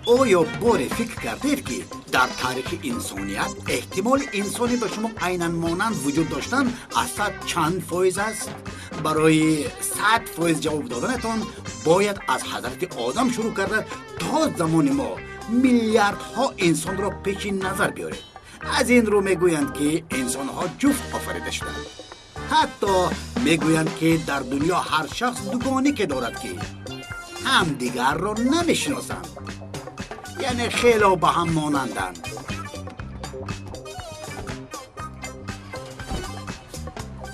آیا باری فکر کردید که در تاریخ انسانیت احتمال انسانی به شما عیناً مانند وجود داشتن اصلا چند فایز است؟ برای 100% جواب دادنتان باید از حضرت آدم شروع کرده تا زمان ما میلیاردها انسان را پیش نظر بیارید. از این رو میگویند که انسانها جفت آفریده شدند. حتی میگویند که در دنیا هر شخص دوگانی که دارد که هم دیگر را نمیشناسند، یعنی خیلی به هم مانندند.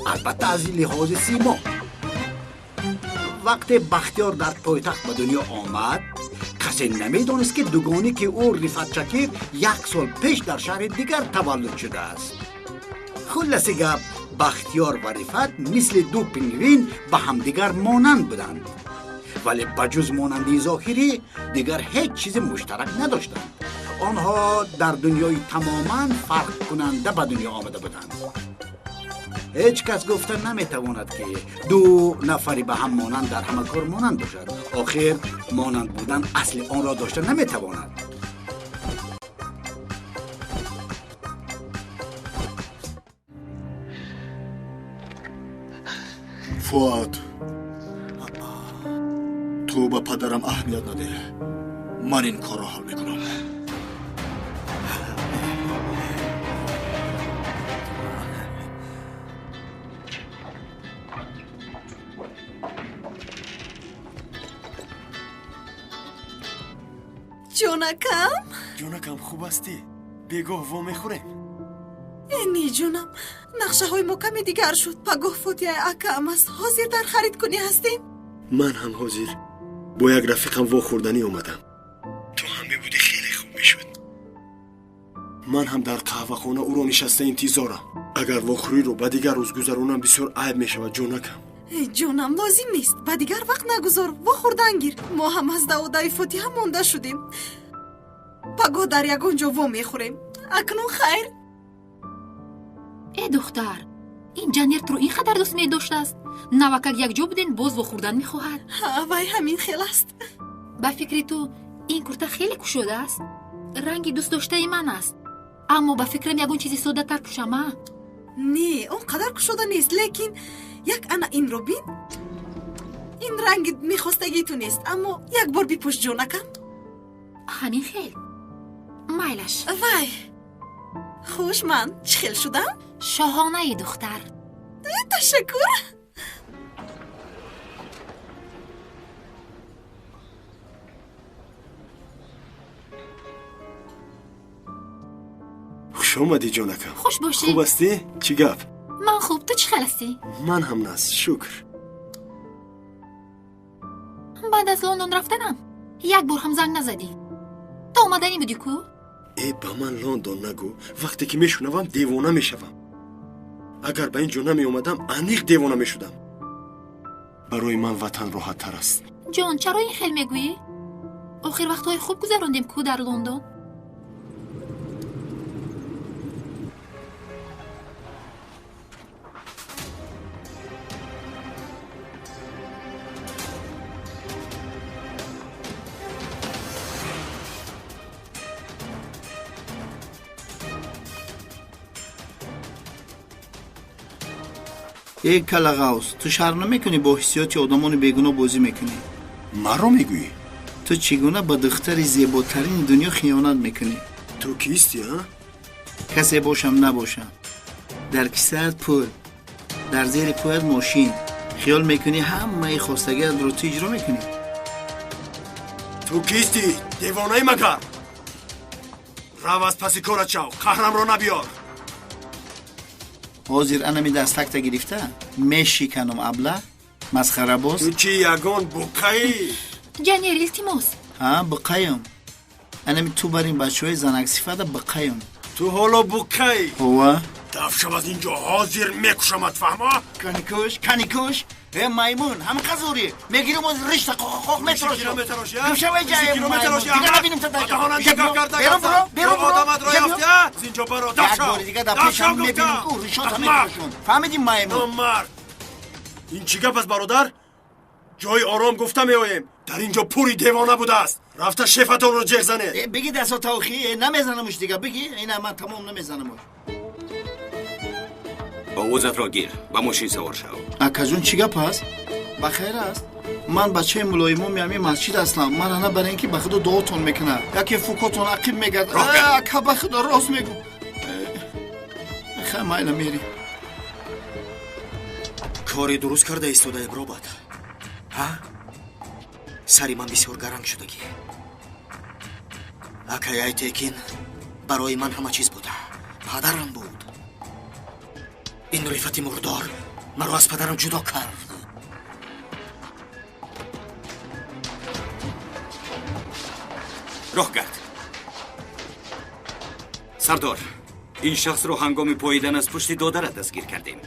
البته از لحاظ سیما وقتی بختیار در پایتخت به دنیا آمد کسی نمیدانست که دوگانی که او رفعت شکیر 1 سال پیش در شهر دیگر تولد شده است. خلاصه گپ بختیار و رفعت مثل دو پنگوین به همدیگر مانند بودند، ولی بجز مانندی ظاهری دیگر هیچ چیز مشترک نداشتند. آنها در دنیای تماما فرق کننده به دنیا آمده بودند. هیچ کس گفته نمیتواند که دو نفری به هم مانند در همه کار مانند باشد. آخر مانند بودن اصل آن را داشته نمیتواند. فؤاد، تو به پدرم اهمیت نده. من این کار را حل میکنم. جونکم خوب هستی؟ بگاه وا میخوریم. اینی جونم، نقشه های مکمی دیگر شد. پگاه فوتی اکم است. حاضر در خرید کنی هستیم؟ من هم حاضر. با یک رفیقم وا خوردنی اومدم. تو هم بودی خیلی خوب میشد. من هم در قهوه خانه او رو نشسته انتظارم. اگر واخوری رو به دیگر روز گذرونم بسیار عیب میشود جونکم. جونم لازم نیست. به دیگر وقت نگذار. وا خوردن گیر. ما هم از داودای فوتی هم مونده شدیم. پگاه در یگانجا وا میخوریم. اکنون خیر. ای دختر، این جنیرت رو اینقدر دوست می داشته است؟ نوکر یک جا بودین باز و خوردن می خواهد. وای همین خیلی است. به فکر تو این کرته خیلی کشوده است. رنگی دوست داشته ای من است، اما به فکرم یکون چیزی ساده تر پوشم. نه اون قدر کشوده نیست، لیکن یک انا این رو بین. این رنگ میخواستگی تو نیست، اما یک بار بپوش جونکم. همین خیل مایلش. وای خوش، من چخیل شدم؟ شاهانه ای دختر. تشکر. خوش آمدی جونکم. خوش باشی. خوب هستی؟ چی گپ؟ من خوب، تو چی خیل هستی؟ من هم نست شکر. بعد از لندن رفتنم یک بار هم زنگ نزدی. تو اومدنی بودی کو؟ ای با من لندن نگو. وقتی که میشنوم دیوانه میشوم. اگر به اینجا نمی اومدم انیق دیوانه میشدم. برای من وطن راحت تر است. جان چرا این خیل میگویی؟ آخر وقتهای خوب گذراندیم کو در لندن. یک کلغاوس، تو شرم نمیکنی با حسیات آدمان بیگناه بازی میکنی؟ مرا میگویی؟ تو چگونه با دختر زیباترین دنیا خیانت میکنی؟ تو کیستی ها؟ کسی باشم نباشم، در کیسه‌ات پول، در زیر پایت ماشین، خیال میکنی همه خواستگیت رو تو اجرا میکنی؟ تو کیستی؟ دیوانه مگر؟ رو از پسی کارت شو، قهرم رو نبیار. حاضر انمی دستک تا گرفته میشکنم ابله مسخره باز. تو چی یگان بقایی؟ جنیر التماس. ها بقایم. انمی تو برین بچه های زنک صفت بقایم. تو حالا بقایی؟ هوا دفشم از اینجا حاضر میکشمت فهمه؟ کنیکوش ای میمون هم قزوری میگیرم از رشته قاق میتراشم. گوشه وی جای میمون دیگه نبینیم تا در جا. بیرون برو آدمت را یافته؟ زینجا برو دفشم. یک بار دیگه در پیشم میبینیم که رشات میتراشون. فهمیدیم میمون؟ مرد این چی گپ است برادر؟ جای آرام گفته میاییم. در اینجا پوری دیوانه بوده است. رفته شفتان رو جغ زنه. بگی دستا توخی نمیزنمش دیگه. بگی اینا من تمام نمیزنمش. آوازت را گیر و ماشین سوار شو. اکا جون چی گپ است؟ بخیر است. من بچه ملایمو میامی مسجد هستم. من انا برای اینکه بخدا دعاتون میکنه یکی فوکاتون عقیب میگرد. اکا بخدا راست میگو. خیلی مایل میری. کاری درست کرده ایستاده ابراباد. ها؟ سری من بسیار گرنگ شدگی. اکای تکین برای من همه چیز بوده. پدرم بود. این رفت مردار مرا از پدرم جدا کرد. راه گرد. سردار، این شخص رو هنگام پاییدن از پشت دادر دستگیر کردیم.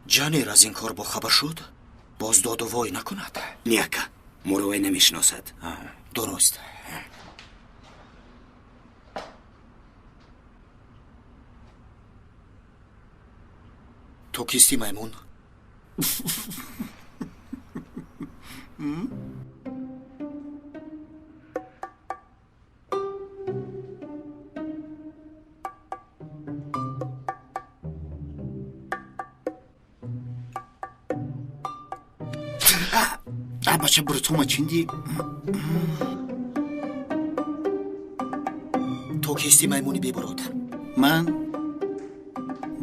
جانیر از این کار با خبر شد؟ باز داد و وای نکند؟ نیاکه، مروه نمیشناسد. درست. تو کیستی میمون؟ بچه برو تو ما چیندی؟ تو کیستی میمونی بی برادر؟ من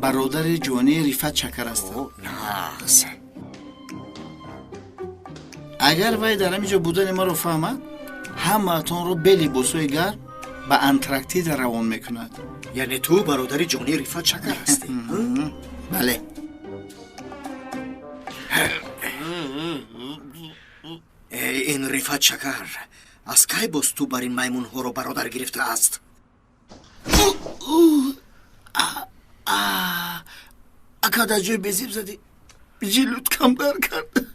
برادر جوانی رفت چکر هستم. ناز. اگر وای در همینجا بودن ما رو فهمد همه اتون رو به لیباسوی گرم به انتراکتید روان میکند. یعنی تو برادر جوانی رفت چکر هستی؟ بله. این رفت چکر از کی باز تو بر این میمون ها رو برادر گرفته است؟ اکا در جای بزیب زدی جلوت کم بر کرد.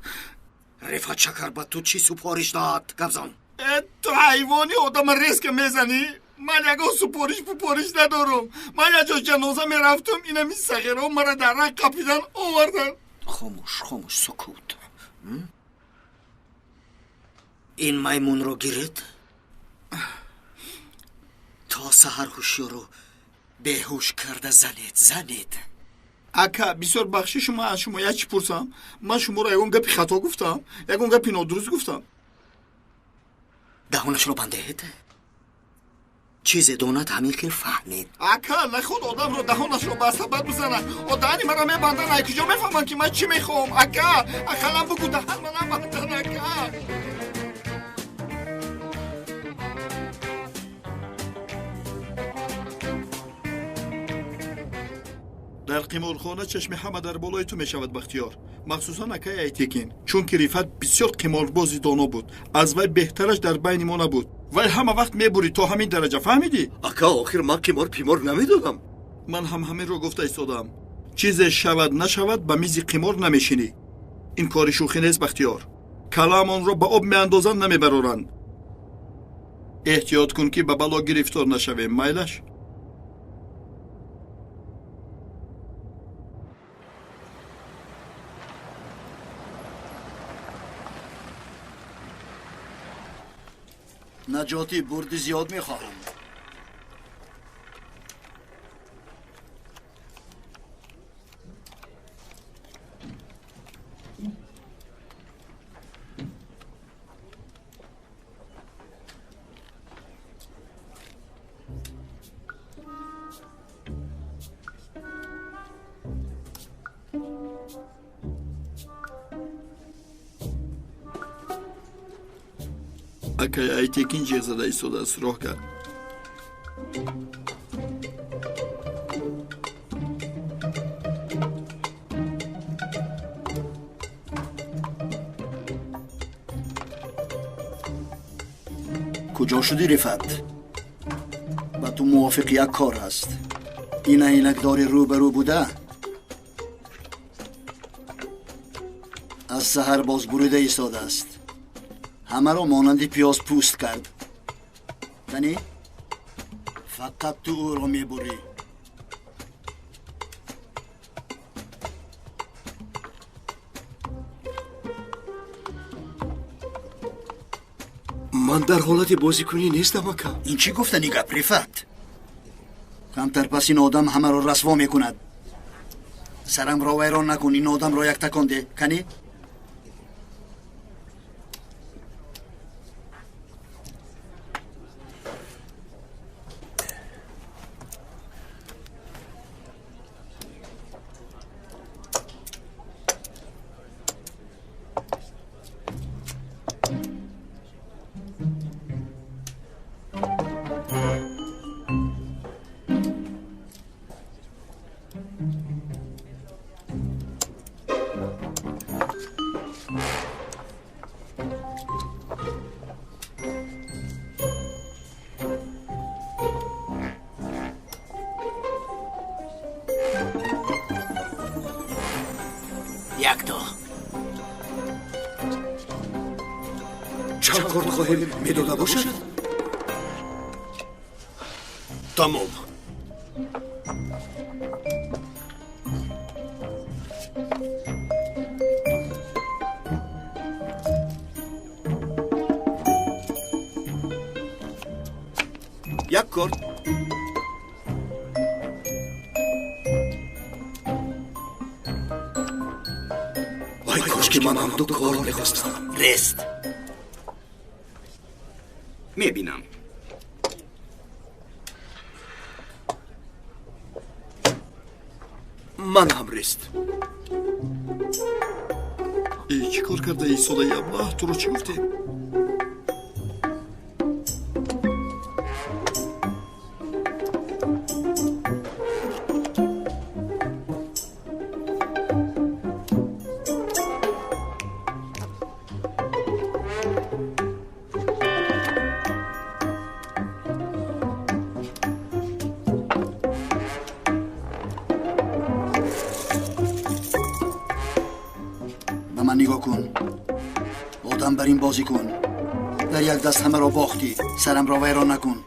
رفت چکر با تو چی سپارش داد گبزان؟ تو حیوانی آدم ریسک میزنی؟ من یکا سپارش ندارم. من یه جا جنازه میرفتم اینا می سخیرم مرا در راه قپیدن آوردن. خاموش سکوت. این میمون رو گیرید تا سحر هوشیار رو بهوش کرده زنید. اکا بسیار بخشی شما از شما یکی پرسم. من شما رو یکون گپی خطا گفتم یکون گپی نادرست گفتم. دهانش رو بندهید چیز دونت همین که فهمید. اکا نخود آدم رو دهانش رو بسته بد بزنن و دهنی مرا میبندن. ای کجا میفهمن که من چی میخوام؟ اکا اکا بگو دهن من نبندن. اکا در قمارخانه چشم همه در بالای تو میشود بختیار، مخصوصا اکای ایتکین، چون که رفت بسیار قماربازی دانا بود. از وی بهترش در بین ما نبود. ولی همه وقت میبری تا همین درجه. فهمیدی؟ اکا آخر من قمار پیمار نمیدادم. من هم همین رو گفته ایستادم. چیز شود نشود به میز قمار نمیشینی. این کار شوخی نیست بختیار. کلامان رو به آب میاندازن نمیبرورن. احتیاط کن که به بلا گرفتار نشویم. مایلش نجاتی بردی زیاد میخواهم. اکای ایتکین جیغ زده ایستاده است. راه کرد. کجا شدی رفت؟ با تو موافق یک کار هست. این اینک داری رو برو بوده. از سحر باز بریده ایستاده است. همه را مانند پیاز پوست کرد. کنی؟ فقط تو او را میبری. من در حالت بازیکنی نیستم اکا. این چی گفتنی گپ رفت؟ کمتر پس این آدم همه را رسوا میکند. سرم را ویران نکن. این آدم را یک تکان ده. کنی؟ یک تا چند کارت خواهیم میداده باشد؟ تمام. یک کارت. وای کاش که من هم دو کارت میخواستم. رست. میبینم. من هم رست. ای چی کار کرده ای سودای ابله؟ تو رو چی گفتی؟ به من نگاه کن. آدم بر این بازی کن. در یک دست همه را باختی. سرم را ویران نکن.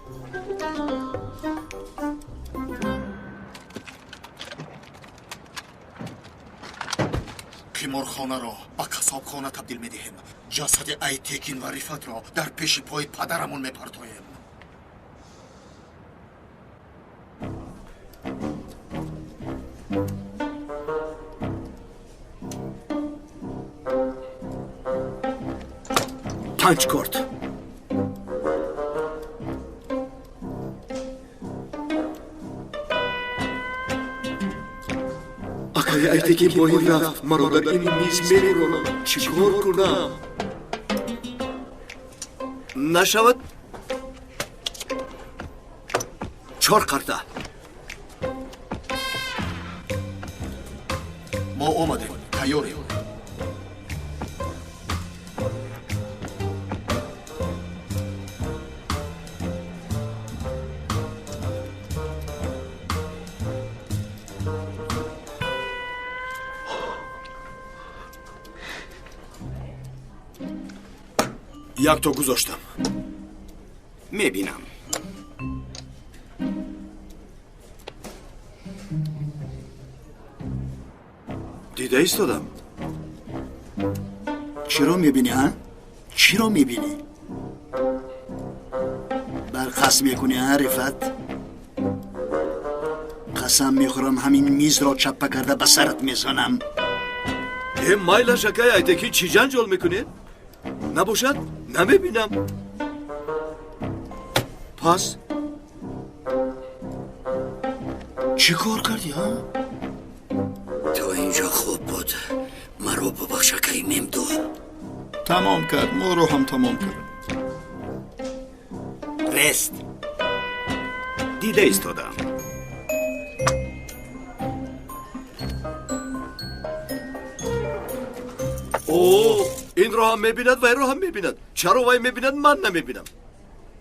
قمارخانه را به قصابخانه تبدیل میدهیم. جسد ایتکین و رفت را در پیش پای پدرمون میپرتاییم. پنج کارت. اکای ایتکی با این رفت مرا در این میز میرونم. چی کار کنم؟ نشود. چهار کرده. ما آمدیم. تیاریم. یک تا گذاشتم. میبینم. دیده ایستادم. چی را میبینی ها؟ چی را میبینی؟ برقصد میکنی ها رفت؟ قسم میخورم همین میز را چپه کرده به سرت میزنم. این مایل شکای ایتکی چی جنجال میکنی؟ نباشد؟ نمیبینم. پس چی کار کردی ها؟ تا اینجا خوب بود. مرا ببخش اکای ممدو. تمام کرد. ما رو هم تمام کرد. رست. دیده ایستادم. اوه این رو هم میبیند و این رو هم میبیند. چرا وای میبیند من نمیبینم؟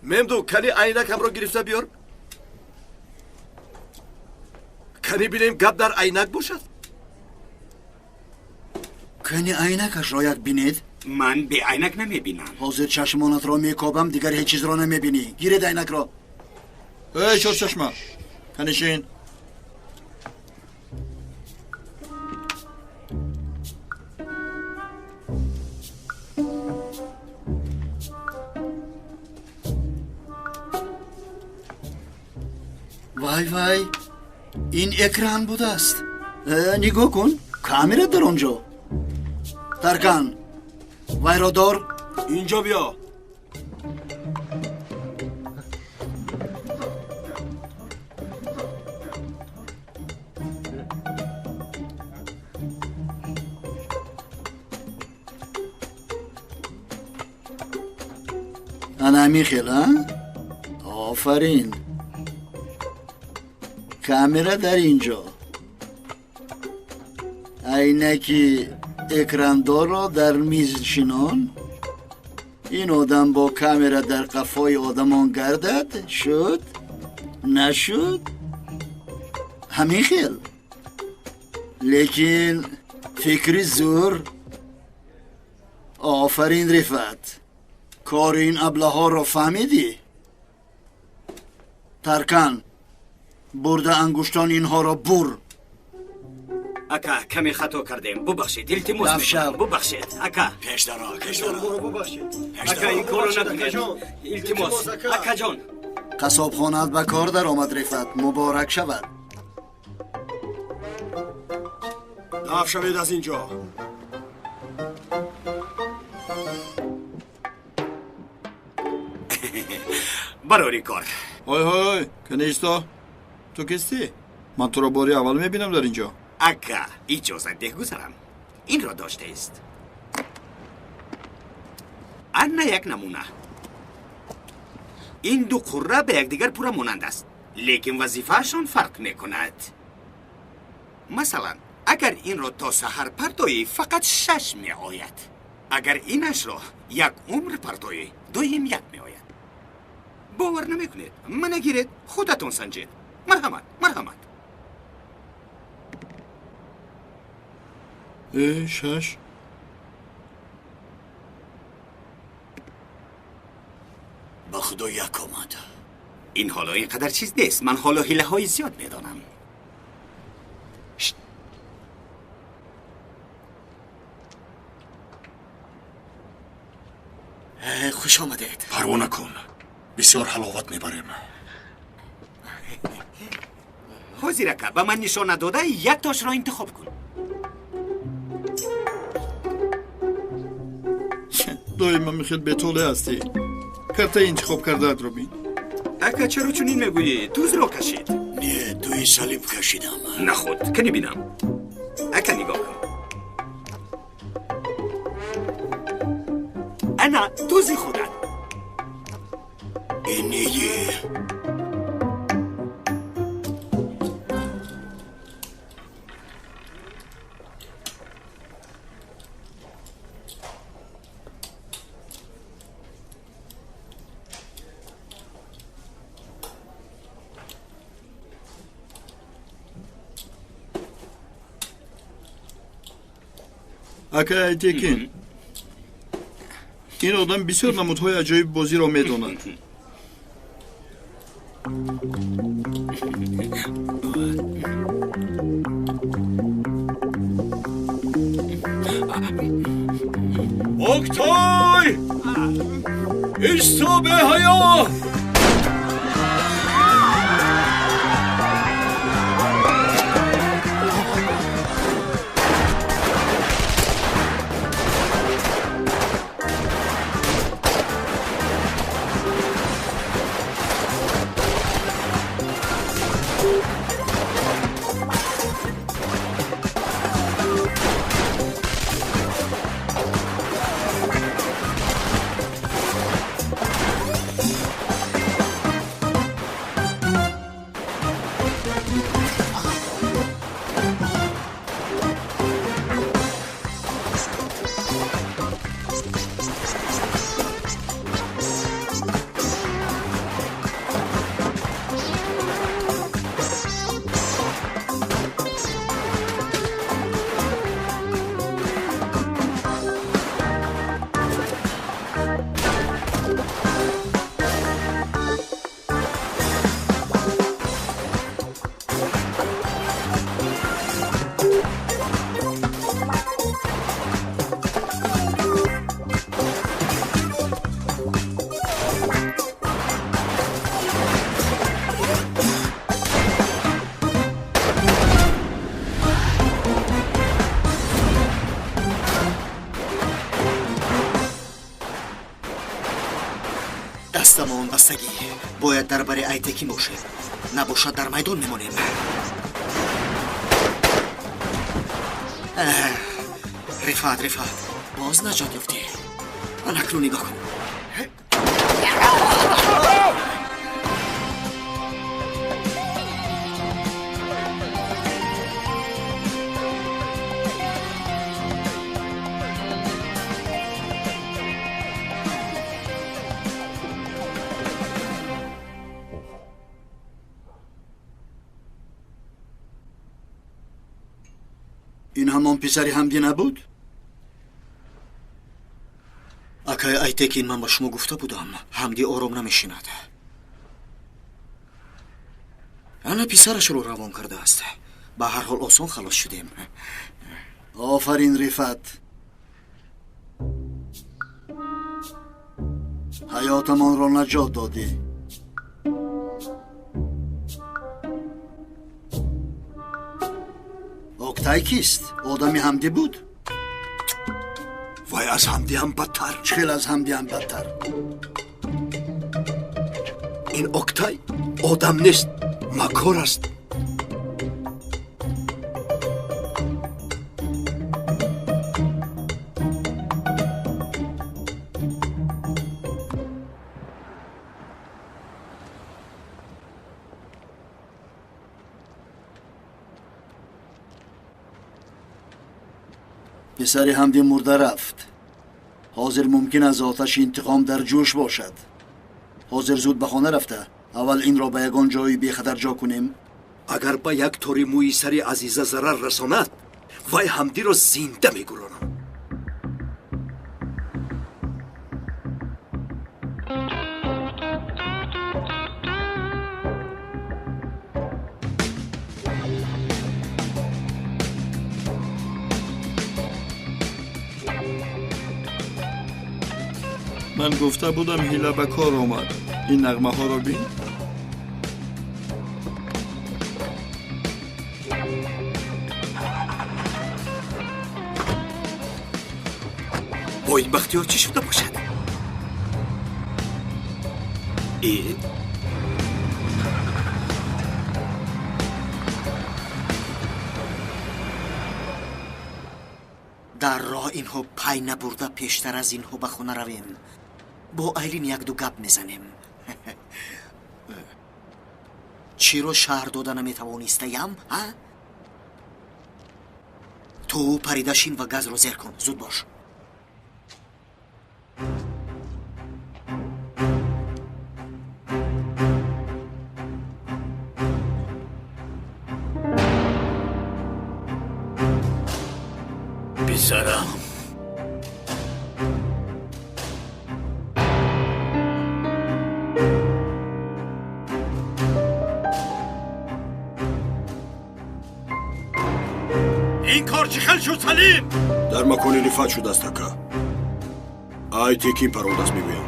ممدو کنی عینک هم رو گرفته بیار. کنی بینیم گپ در عینک باشد. کنی عینکش را یک بینید؟ من به عینک نمیبینم. حاضر چشمانت را میکابم دیگر هیچ چیز را نمیبینی. گیرید عینک را. ای چور چشمه کنشین. وای وای این اکران بود است. نگاه کن کامera در اونجا. ترکان وای را دار اینجا بیا. انا میخیل ها؟ آفرین. کامera در اینجا. عینکی اکراندار را در میز شینان. این آدم با کامera در قفای آدمان گردد. شد؟ نشد؟ همین خیل. لیکن فکری زور. آفرین رفت. کار این ابله ها را فهمیدی؟ ترکان برده انگشتان اینها را بر. اکا کمی خطا کردیم ببخشید. التماس دفشو. میکنم ببخشید اکا. پیش دارا پیش دارا. اکا این کارو نکنید. التماس اکا جان. قصاب خانت به کار در آمد رفت. مبارک شود. دفع شوید از اینجا. برای کار. های های کنیستا تو کستی؟ من تو را باری اول میبینم در اینجا. اکا اجازت ده گذارم. این را داشته است. انا یک نمونه. این دو قره به یکدیگر پورا مانند است، لیکن وظیفهشان فرق میکند. مثلا اگر این را تا سحر پرتایی فقط 6 می آید. اگر اینش را یک عمر پرتایی دویم 1 می آید. باور نمیکنید. من نگیرید خودتون سنجید. مرحمت مرحمت. ای 6 به خدا یک آمد. این حالا اینقدر چیز نیست. من حالا حیله های زیاد میدانم. خوش آمدید. پروا نکن. بسیار حلاوت میبریم. حاضرکه به من نشانه داده یک تاش را انتخاب کن. دائما میخواد به طوله هستی. کرته انتخاب کرده رو بین. اکا چرا چونین میگویی؟ دوز را کشید. نه دوی صلیب کشیدم. نه خود کنی بینم. اکا نگاه کن. انا دوزی خودت. اینیه اکا ایتیکین این آدم بسیار نمودهای عجایب بازی را میداند. اکتای ایستا به حیا. дастамон бастагӣ. Бояд дар бари айтекин бошем. Набошад дар майдон мемонем. Рифат, боз наҷот ёфтӣ. Анакну нигоҳ кун. این همان پسری حمدی نبود؟ акай айтекин ман ба шумо гуфта будам ҳамдӣ ором намешинад. ана писарашро равон кардааст. ба ҳар ҳол осон халос шудем. آفرین رفت. حیاتمان را نجات دادی. اکتای کیست؟ آدمی حمدی بود؟ وای از حمدی هم بدتر. خیلی از حمدی هم بدتر. این اکتای آدم نیست، مکار است. پسر حمدی مرده رفت. حاضر ممکن است آتش انتقام در جوش باشد. حاضر زود به خانه رفته. اول این را به یگان جایی بی خطر جا کنیم. اگر با یک طوری موی سری عزیزه ضرر رساند وای حمدی را زنده میگذارم. من گفته بودم هیله به کار آمد. این نغمه ها رو بین. با این بختیار چی شده باشد؟ дар роҳ инҳо пай набурда пештар аз инҳо ба хона равем. бо айлин якду гап мезанем. чиро шаҳр дода наметавонистаям? ту парида шин ва газро зер кун. зуд бош. پسرم این کار چی خل شد سلیم؟ در مکان رفت شده است اکا. ایتکین پرود است میگویم.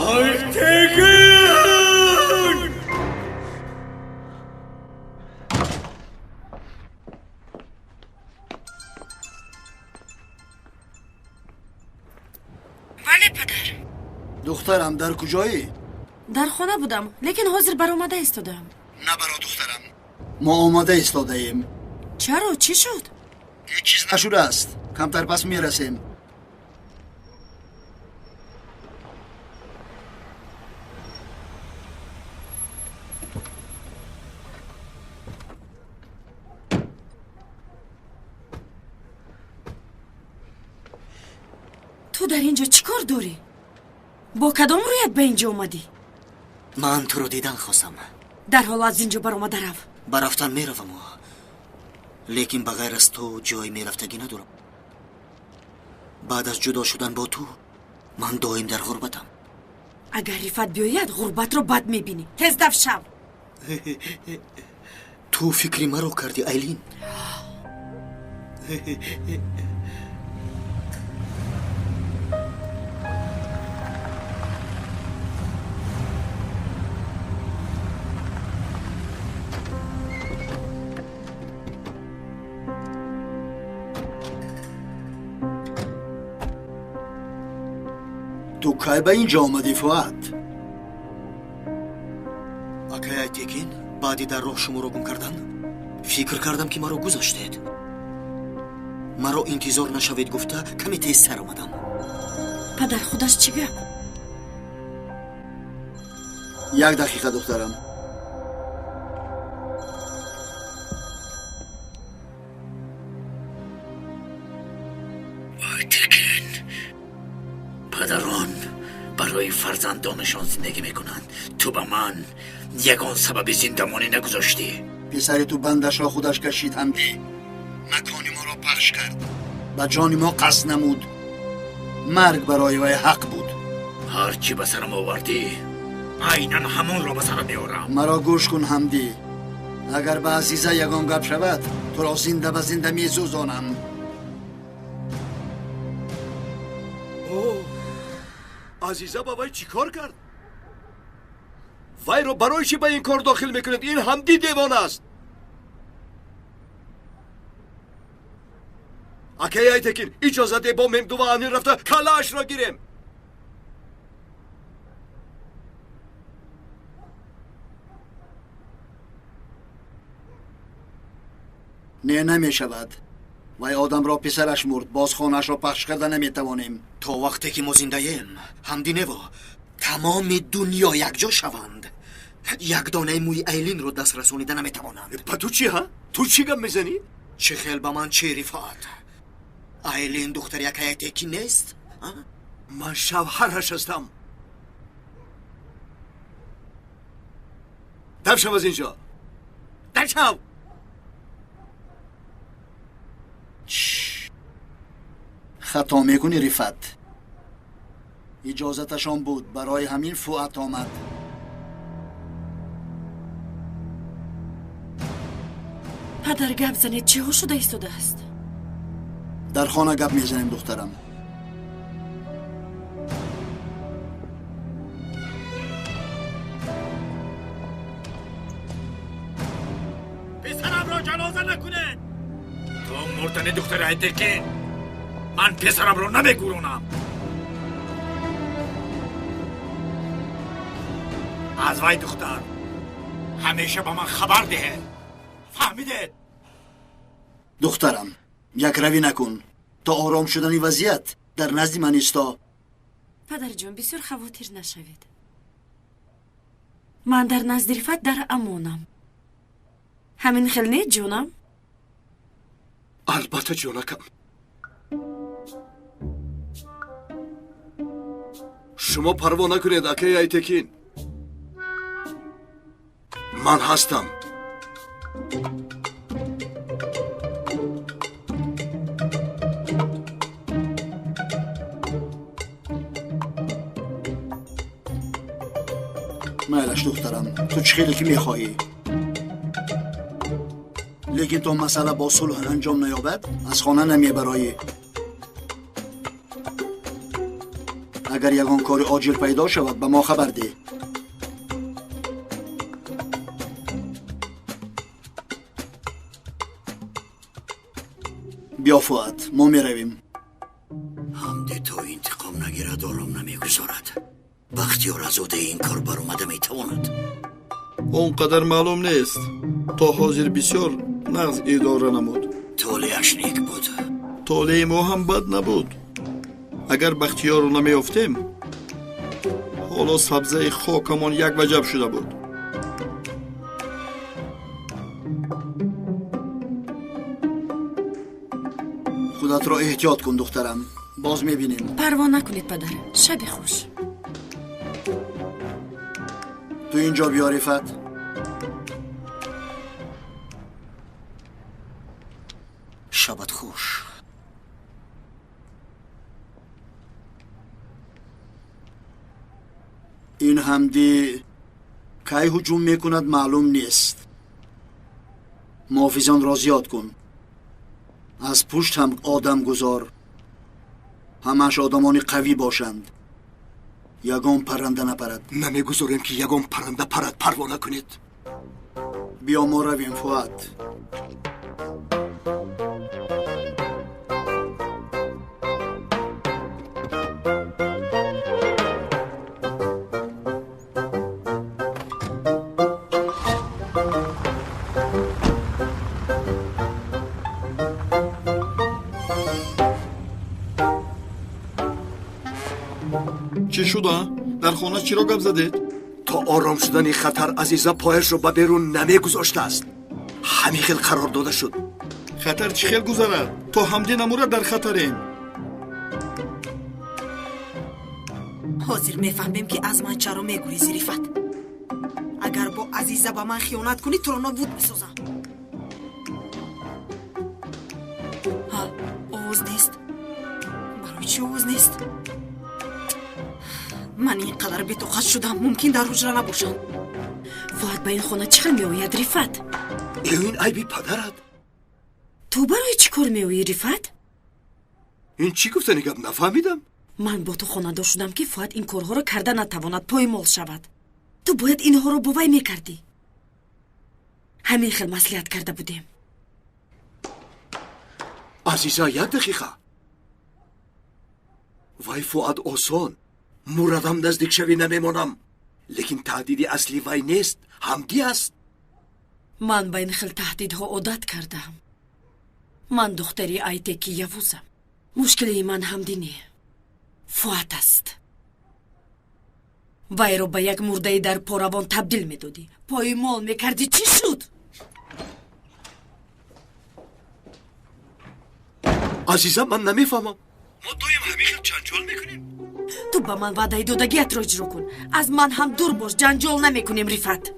ایتکین بله پدر. دخترم در کجایی؟ در خانه بودم لیکن حاضر برآمده ایستادم. نه برا دخترم. ما آماده ایستاده ایم. چرا؟ چی شد؟ هیچ چیز نشده است. کمتر پس میرسیم. تو در اینجا چی کار داری؟ با کدام رویت به اینجا اومدی؟ ман туро дидан хостам. در حال از اینجا برآمده رو. ба рафтан меравам, лекин ба ғайр аз ту ҷои мерафтагӣ надорам. баъд аз ҷудо шудан бо ту ман доим дар ғурбатам. اگر رفت بیاید غربت رو بد میبینی. تز دف شو. ту фикри маро кардӣ айлин. تو کی به اینجا آمدی فؤاد؟ акай Айтекин баъди дар роҳ шуморо гум кардан фикр кардам ки маро гузоштед. маро интизор нашавед гуфта каме тезтар омадам. падар худаш чӣ гап? یک دقیقه دخترم. آیتکین پدران برای فرزندانشان زندگی میکنند. تو به من یگان سبب زندمانی نگذاشتی. پسر تو بندش را خودش کشید حمدی. مکانی ما را پخش کرد. به جان ما قصد نمود. مرگ برای وی حق بود. هرچی به سرم آوردی عیناً همون را به سرم میارم. مرا گوش کن حمدی. اگر به عزیزه یگان گپ شود تو را زنده به زنده میسوزانم. عزیزه با وی چی کار کرد؟ وی رو برای چی به این کار داخل میکنید؟ این حمدی دیوانه است. اکی Айтекин اجازه ده با ممدو و امین رفته کلاش را گیریم. نه نمی شود. وی آدم را پسرش مرد. باز خانهش را پخش کرده نمی توانیم. تا وقتی که ما زنده‌ایم حمدی نوا تمام دنیا یکجا شوند. یک دانه موی ایلین رو دست رسونیده نمیتوانند. پا تو چی ها؟ تو چی گم میزنی؟ چه خیل به من چه رفاقت؟ ایلین دختر یک Айтекин نیست؟ من شوهرش هستم. در شو از اینجا. در شو. خطا میکنی رفت. اجازتشان بود. برای همین فؤاد آمد. падар гап занед чиҳо шуда истодааст? در خانه گپ میزنیم دخترم. پسرم را جنازه نکنید. تو مردن دختر Айтекин. من پسرم را نمیگورونم. از وی دختر همیشه با من خبر ده. فهمیده؟ دخترم یک روی نکن. تا آرام شدن وضعیت در نزد من ایستا. падарҷон бисёр хавотир нашавед. ман дар назди рифат дар амонам. ҳамин хел не ҷонам? البته جونکم. شما پروا نکنید اکی Айтекин. من هستم. مایلش دخترم. تو چه خیلی که میخواهی. لیکن تو مسئله با صلح انجام نیابد از خانه نمیبرایی. اگر یگان کار عاجل پیدا شود به ما خبر ده. بیا فؤاد ما میرویم. حمدی تو انتقام نگیرد آرام نمیگذارد. بختیار ازاده این کار بر اومده میتواند. اونقدر معلوم نیست. تا حاضر بسیار نغز اداره نمود. طالعش نیک بود. طالع ما هم بد نبود. اگر بختیار رو نمیافتیم حالا سبزه خاکمان یک وجب شده بود. خودت را احتیاط کن دخترم. باز میبینیم. парво накунед падар. шаби хуш. تو اینجا بیا رفت. شبت خوش. این حمدی کی هجوم میکند معلوم نیست. محافظان را زیاد کن. از پشت هم آدم گذار. همش آدمانی قوی باشند. یگان پرنده نپرد. نمیگذاریم که یگان پرنده پرد. پروا نکنید. بیا ما رویم فؤاد. چی شده؟ در خانه چی را گپ زدید؟ تا آرام شدن خطر عزیزا پایش رو به بیرون نمیگذاشته است. همین خیل قرار داده شد. خطر چی خیل گذرد؟ تا همدین امورا در خطریم. حاضر میفهمیم که از من چرا میگریزی رفت. اگر با عزیزه به من خیانت کنی تو را نابود میسازم. ها آواز نیست. برای چی آواز نیست؟ من اینقدر بی‌طاقت شدم ممکن در حجره نباشم. فؤاد به این خانه چرا میآید رفت؟ این عیبی پدرت. تو برای چی کار میآیی رفت؟ این چی گفتنی گپ نفهمیدم. من با تو خانه‌دار شدم که فؤاد این کارها را کرده نتواند پایمال شود. تو باید اینها را با وی میکردی. همین خیل مصلحت کرده بودیم. عزیزا یک دقیقه. وای فؤاد آسان موردم نزدیک شوی نمیمانم. لیکن تهدید اصلی وای نیست، حمدی است. من به این خیل تهدیدها عادت کردم. من دختری ایتکی یوزم. مشکلی من حمدی نه، فؤاد است. وی رو به یک مرده در پاروان تبدیل میدادی، پایمال میکردی. چی شد؟ عزیزم من نمیفهمم. ما دایم همین خیل جنجال میکنیم. تو به من وعده دادگیت را اجرا کن. از من هم دور باش، جنجال نمیکنیم رفت.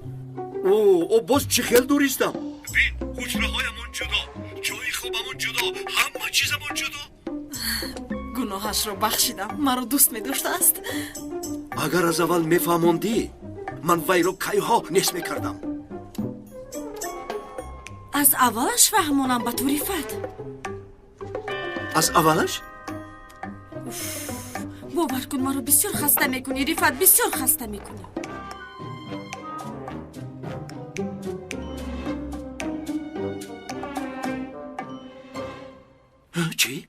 او باز چی خیل دوریستم. ببین حجره هایمون جدا، جای خوابمون جدا، همه چیزمون جدا. گناهش را بخشیدم. مرا دوست می‌داشته است. اگر از اول میفهموندی من وی رو کایها نیست میکردم. از اولش فهمونم به تو رفت. از اولش؟ باور کن مرا بسیار خسته میکنی رفت، بسیار خسته میکنی. چی؟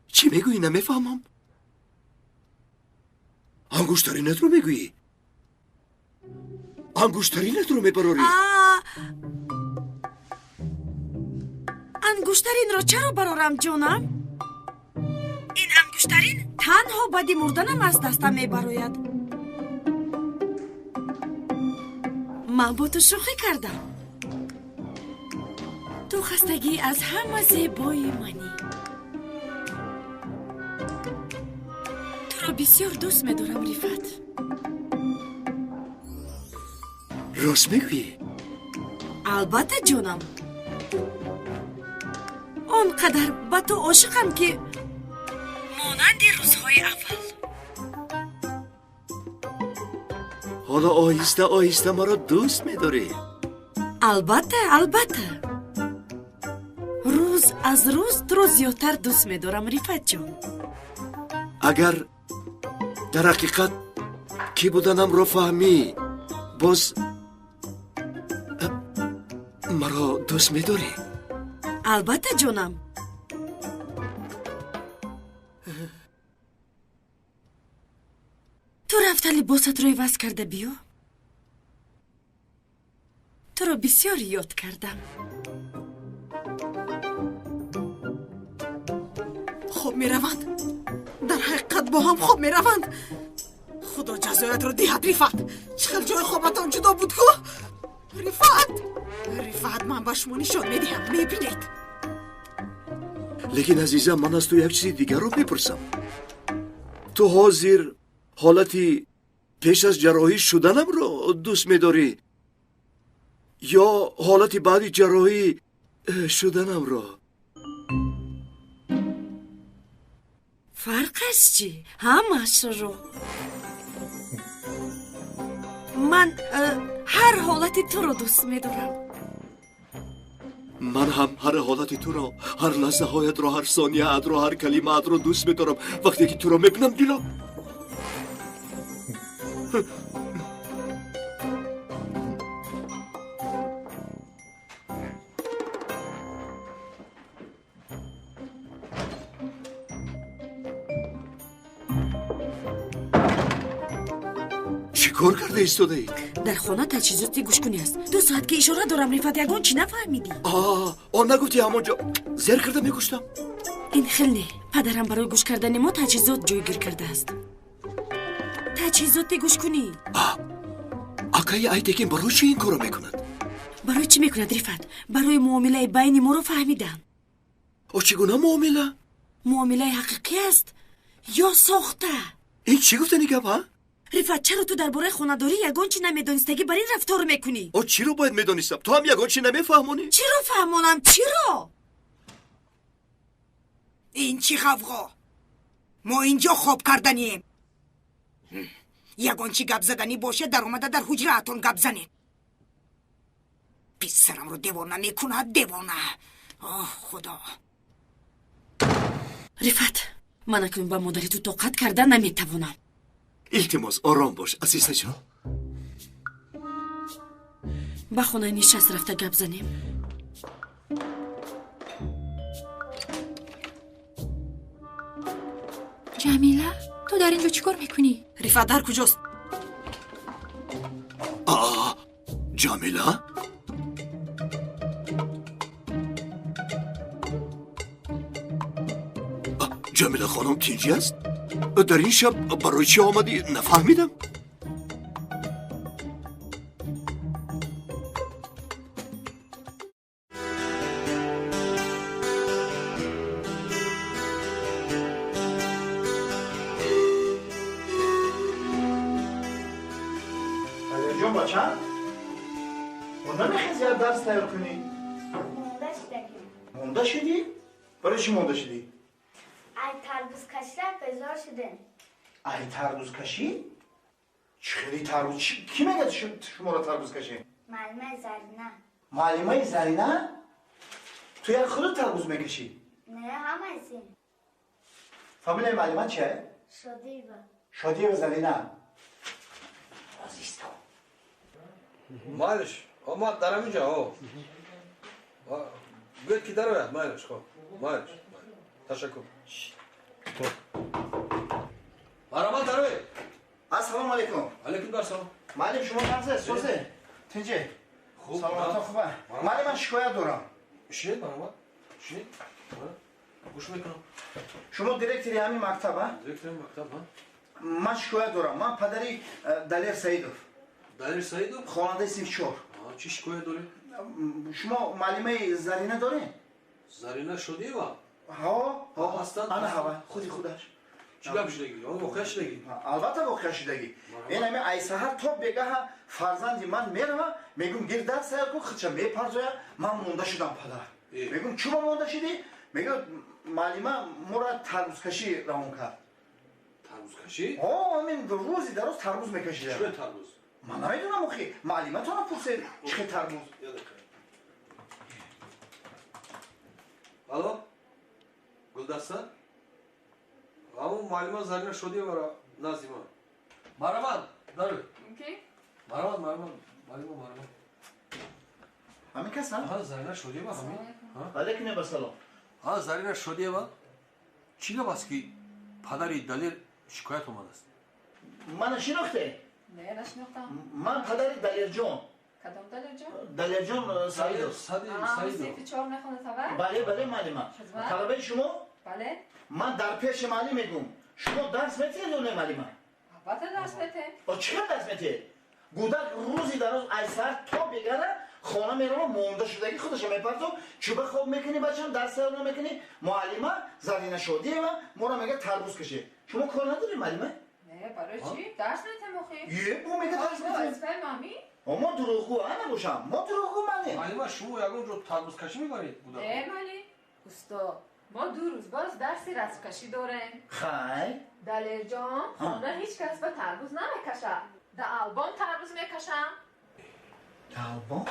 چی میگویی نمیفهمم؟ انگشترینت رو میگویی؟ انگشترینت رو میبراری؟ انگشترین را چرا برارم جانم؟ این انگشترین تنها بدی مردنم از دستم میبراید. من با تو شوخی کردم. تو خستگی از همه زیبایی منی. تو را بسیار دوست می‌دارم رفت. راست میگویی؟ البته جانم. آنقدر به تو عاشقم که مانند روزهای اول. حالا آهسته آهسته مرا دوست می‌داری؟ البته. روز از روز تو را زیادتر دوست می‌دارم رفت جان. اگر در حقیقت کی بودنم رو فهمی باز مرا دوست می‌داری؟ البته جانم. تو رفته لباست رو عوض کرده بیا. تو رو بسیار یاد کردم. خوب میروند. در حقیقت با هم خوب میروند. خدا جزایت رو دهد رفت. چقدر جای خوابتان جدا بود که رفت من به شما نشان میدهم. میبینید؟ لیکن عزیزم من از تو یک چیز دیگر رو میپرسم. تو حاضر حالتی پیش از جراحی شدنم رو دوست میداری یا حالتی بعد جراحی شدنم رو؟ فرقش چی؟ همش رو. من هر حالتی تو رو دوست میدارم. من هم هر حالتی تو رو، هر لحظه هایت رو، هر ثانیه ات رو، هر کلمه ات رو دوست میدارم. وقتی که تو رو میبینم دیلم چی کار کرده ایستاده ای؟ در خانه تجهیزاتی گوشکنی است. 2 ساعت که اشاره دارم رفت یگان چی نفهمیدی؟ آن نگفتی همونجا زر کرده میگوشتم؟ این خیلی پدرم برای گوش کردن ما تجهیزات جویگیر کرده است. تجهیزات گوش کنی. آقای ایتکین برای چی این کارو میکند؟ برای چی میکند رفت؟ برای معامله بین ما رو فهمیدم. او چگونه معامله؟ معامله حقیقی است یا ساخته؟ این چی گفتنی گپ ها؟ رفت چرا تو درباره خانه‌داری یگان چی نمیدونستگی بر این رفتار میکنی؟ او چی رو باید میدونستم؟ تو هم یگان چی نمیفهمونی؟ چرا فهمونم؟ چرا؟ این چی غوغا؟ ما اینجا خواب کردنیم. یگان چی گپ زدنی باشه در اومده در حجرهتون گپ زنید. پسرم رو دیوانه میکند دیوانه. آه خدا. رفت من اکنون با مادری تو طاقت کردن نمیتوانم. التماس آرام باش عزیزه جان. با خونه نشست رفته گپ زنیم. جمیله تو در اینجا چیکار میکنی؟ رفت در کجاست؟ جمیله؟ جمیله خانم تیجی است؟ در این شب برای چی آمدی؟ نفهمیدم. جون بچه اون نمیخوای زیاد درس تیار کنی؟ مونده شدی؟ برای چی مونده شدی؟ ای تربوز کشیدن بزار شدن. ای تربوز کشی؟ خیلی تربوز کی میگه شما را تربوز کشی؟ معلمه زرینه. معلمه زرینه؟ تو یک خودت تربوز میکشی؟ نه همه زین. فامیل معلمه چیه؟ شدی با. شادیه و زرینه. عزیز تو. مالش ما دارم اینجا گوید که در آید مالش خب مالش تشکر مرحبا در آید السلام علیکم. علیکم بر سلام. معلم شما نرزه سوزه تنجه خوب سلامتا خوبه. معلم من شکایت دارم. شید مرحبا شید گوش میکنم. شما دیرکتری همین مکتبه؟ دیرکتری مکتب ها؟ من شکایت دارم. من پدری دلیر سعیدوف. دلیر سعیدوف؟ خواننده 34. چی شکایت داری؟ شما معلمه زرینه دارین؟ زرینه شدی با؟ ها هستن؟ انا هوا خودی خودش. چی گپ شدگی؟ واقعا شدگی؟ البته واقعا شدگی. این همه ای سحر تا بگه فرزندی من میرم میگم گیر درس تیار کن خودشم میپرزایم من مونده شدم پدر. میگم چوبا مونده شدی؟ میگه معلمه مرا تربوز کشی روان کرد. تربوز کشی؟ همین روزی در روز تربوز میکشیدم. چه تربوز؟ من نمیدونم اخی معلمه تو نپرسید چه تربوز. الو گلدسته همون معلمه زرینه شدی برا نزدی من مرحبا داره مرحبا مرحبا همین کس هم؟ ها زرینه شدی با همین علیکم بسلام. ها زرینه شدی با چی گفت است که پدری دلیر شکایت اومده است؟ من شناخته؟ نه نشناختم. من پدر دلیر جان. کدام دلیر جان؟ دلیر جان سعیدو. سیفی 4 میخونه تا بله معلمه. طلبه شما؟ بله. من در پیش معلم میگم شما درس میتید یا نه معلمه؟ البته درس میته. چه درس میتید؟ گودک روزی در روز ایسر تا بگره خانه میرم مونده شدگی خودش میپرزم چوبه خواب میکنی بچم درس تیار نمیکنی معلمه زرینه شدی و ما را میگه تربوز کشی. شما کار نداری معلمه؟ نه برای چی؟ درس میتم اخی. او میگه درس میتم. اسفل مامی؟ ما دروغگو نباشم. ما دروغگو منیم. معلمه شما یگان جو تربوز کشی میکنید بودا؟ نه مالی. استاد ما 2 روز باز درسی رسم کشی داریم. خیر. دلیر جان خانه هیچ کس به تربوز نمیکشه. در آلبوم تربوز میکشم. آلبوم؟